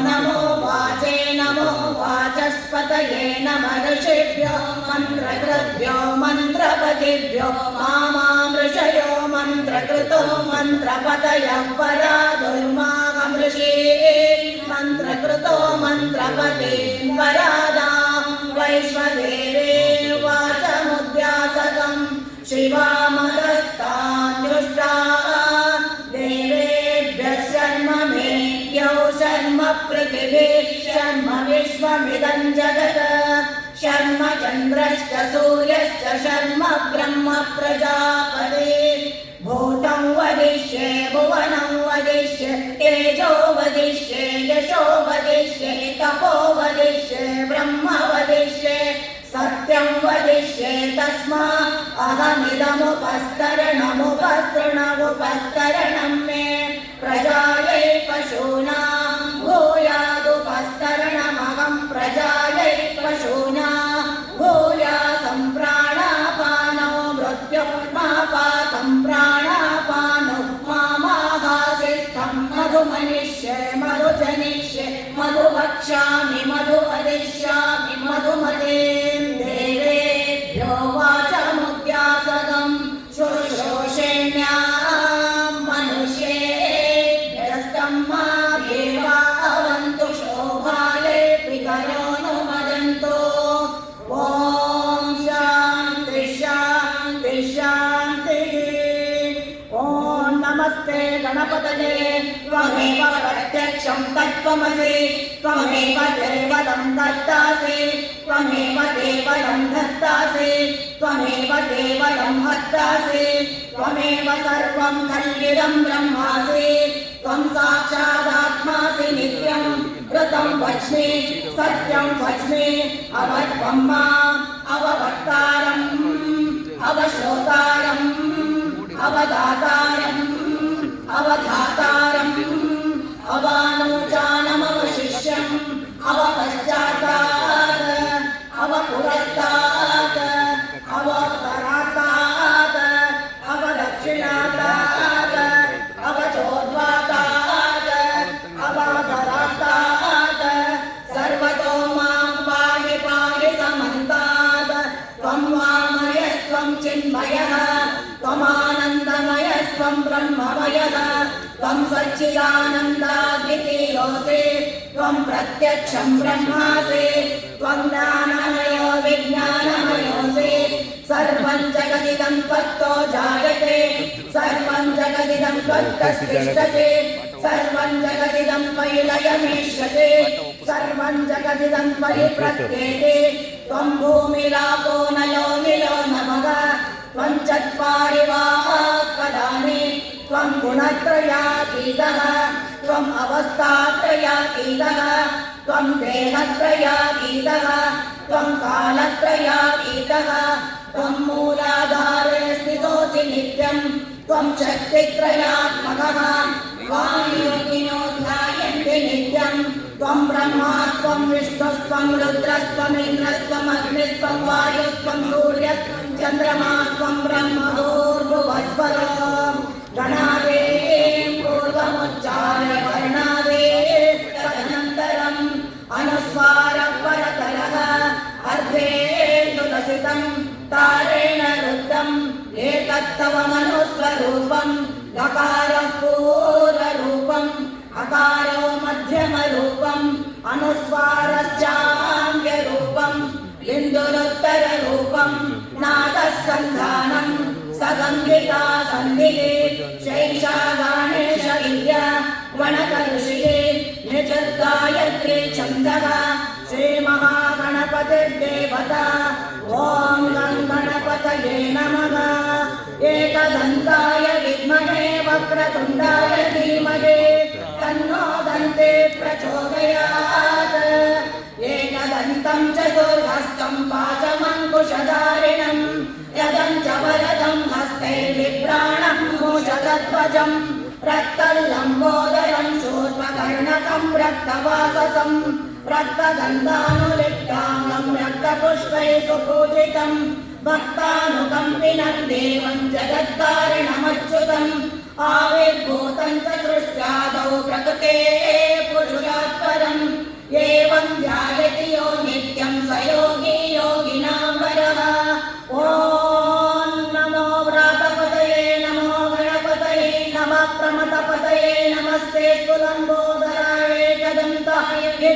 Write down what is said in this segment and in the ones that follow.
नमो वाचे नमो वाचस्पतये नमः ऋषिभ्यो मन्त्रकृभ्यो मन्त्रपतिभ्यो मामामृषयो मन्त्रकृतो मन्त्रपतयः परा दुर्मामृषे मन्त्रकृतो मन्त्रपतिं परादा वैश्वदेवे वाचमुद्यासकं शिवामदस्तान्युष्टा देवेभ्यः शर्म मेद्यौ शर्म पृथिवी शर्म विश्वमिदं जगत् शर्म चन्द्रश्च सूर्यश्च शर्म ब्रह्म प्रजापते भूतं वदिष्ये भुवनं वदिष्ये तेजो वदिष्ये यशो वदिष्ये तपो वदिष्ये ब्रह्म वदिष्ये सत्यं वदिष्ये तस्मा अहमिदमुपस्तरणमुपस्तृणमुपस्तरणं मे प्रजायै पशूनां भूयादुपस्तरणमहं प्रजायै पशूनां भूयासं प्राणापानो मृत्युर्मापातं प्राणापानो मामाहासिष्ठं मधुमनिष्ये मधुजनिष्ये मधुवक्ष्यामि मधु वदिष्यामि मधुमतीं देवेभ्यो वाचमुद्यासकं शुश्रूषेण्यां मनुष्येभ्यस्तं मा देवावन्तु शोभायै पितरोऽनुमदन्तु ॐ शान्ति शान्ति शान्तिः ॐ नमस्ते गणपतये त्वमेव प्रत्यक्षं तत्त्वमसि त्वमेव केवलं दत्तासि त्वमेव केवलं धत्तासि त्वमेव केवलं हत्तासि त्वमेव सर्वं खल्विदं ब्रह्मासि त्वं साक्षादात्मासि नित्यं ऋतं वच्मि सत्यं वच्मि अवत्वं माम् अववक्तारम् अवश्रोतारम् अवदातारम् अवधातारम् अवानूचानमवशिष्यम् अवपश्चातात् अवपुरस्तात् अवोत्तरातात् अवदक्षिणातात् अवचोद्वातात् अवाधरातात् सर्वतो मां पाहि पाहि समन्तात् त्वं वामयस्त्वं चिन्मयः त्वमानन्दमयस्त्वं ब्रह्ममयः त्वं सच्चिदानन्दाद्वितीयोऽसि त्वं प्रत्यक्षं ब्रह्मासि त्वं ज्ञानमयो विज्ञानमयोऽसि सर्वं जगदिदं त्वत्तो जायते सर्वं जगदिदं त्वत्तिष्ठते सर्वं जगदिदं त्वयि लयमेष्यते सर्वं जगदिदं त्वयि प्रत्येते त्वं भूमिरापो नलो निलो नमः त्वं चत्वारि वाक्पदानि त्वं गुणत्रयातीतः त्वम् अवस्थात्रयातीतः त्वं देहत्रयातीतः त्वं कालत्रयातीतः त्वं मूलाधारे स्थितोऽसि नित्यं त्वं शक्तित्रयात्मकः त्वां योगिनो ध्यायन्ति नित्यं त्वं ब्रह्मा त्वं विष्णुस्त्वं रुद्रस्त्वमिन्द्रस्त्वम् अग्निस्त्वं वायुस्त्वं सूर्यस्त्वं चन्द्रमास्त्वं ब्रह्मभूर्भुवस्वरो गणादें पूर्वमुच्चार्य वर्णादेः तदनन्तरम् अनुस्वारः परतरः अर्धेन्दुलसितं तारेण रुद्धम् एतत्तव मनुस्वरूपम् लकारः पूर्वरूपम् अकारो मध्यमरूपम् अनुस्वारश्चान्त्यरूपम् बिन्दुरुत्तररूपम् नादः सन्धानम् सगन्धिका सन्धिः शैषा गणेश विद्या वणकऋषिः निजद्गायत्री छन्दः श्रीमहागणपतिर्देवता ॐ गं गणपतये नमः एकदन्ताय विद्महे वक्रतुण्डाय धीमहि तन्नो दन्ते प्रचोदयात् एकदन्तं चतुर्हस्तं पाशमङ्कुशधारिणं यदं च वरदं हस्ते बिभ्राणं मूषकध्वजं रक्तल्लम्बोदरं शूर्पकर्णकं रक्तवाससं रक्तगन्धानुलिप्ताङ्गं रक्तपुष्पैः सुपूजितं भक्तानुकम्पिनं देवं जगत्कारिणमच्युतम् आविर्भूतं च सृष्ट्यादौ प्रकृतेः पुरुषात् परं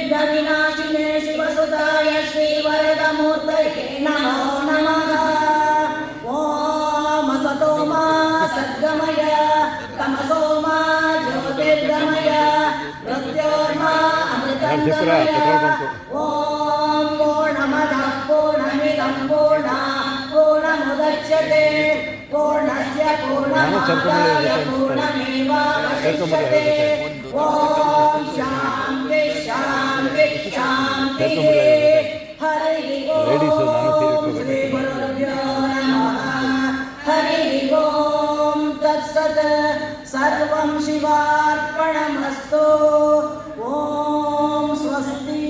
विघ्नविनाशिने शिवसुताय श्रीवरदमूर्तये नमो नमः। ॐ असतो मा सद्गमय तमसो मा ज्योतिर्गमय मृत्योर्मा अमृतङ्गमय। ॐ पूर्णमदः पूर्णमिदं पूर्णमुदच्यते पूर्णस्य पूर्णमादाय पूर्णमेवावशिष्यते। ॐ शान्ति शान्ति शान्तिः। हरिः ॐ श्रीगुरुभ्यो नमः। हरिः ॐ तत्सत्। सर्वं शिवार्पणमस्तु। ॐ स्वस्ति।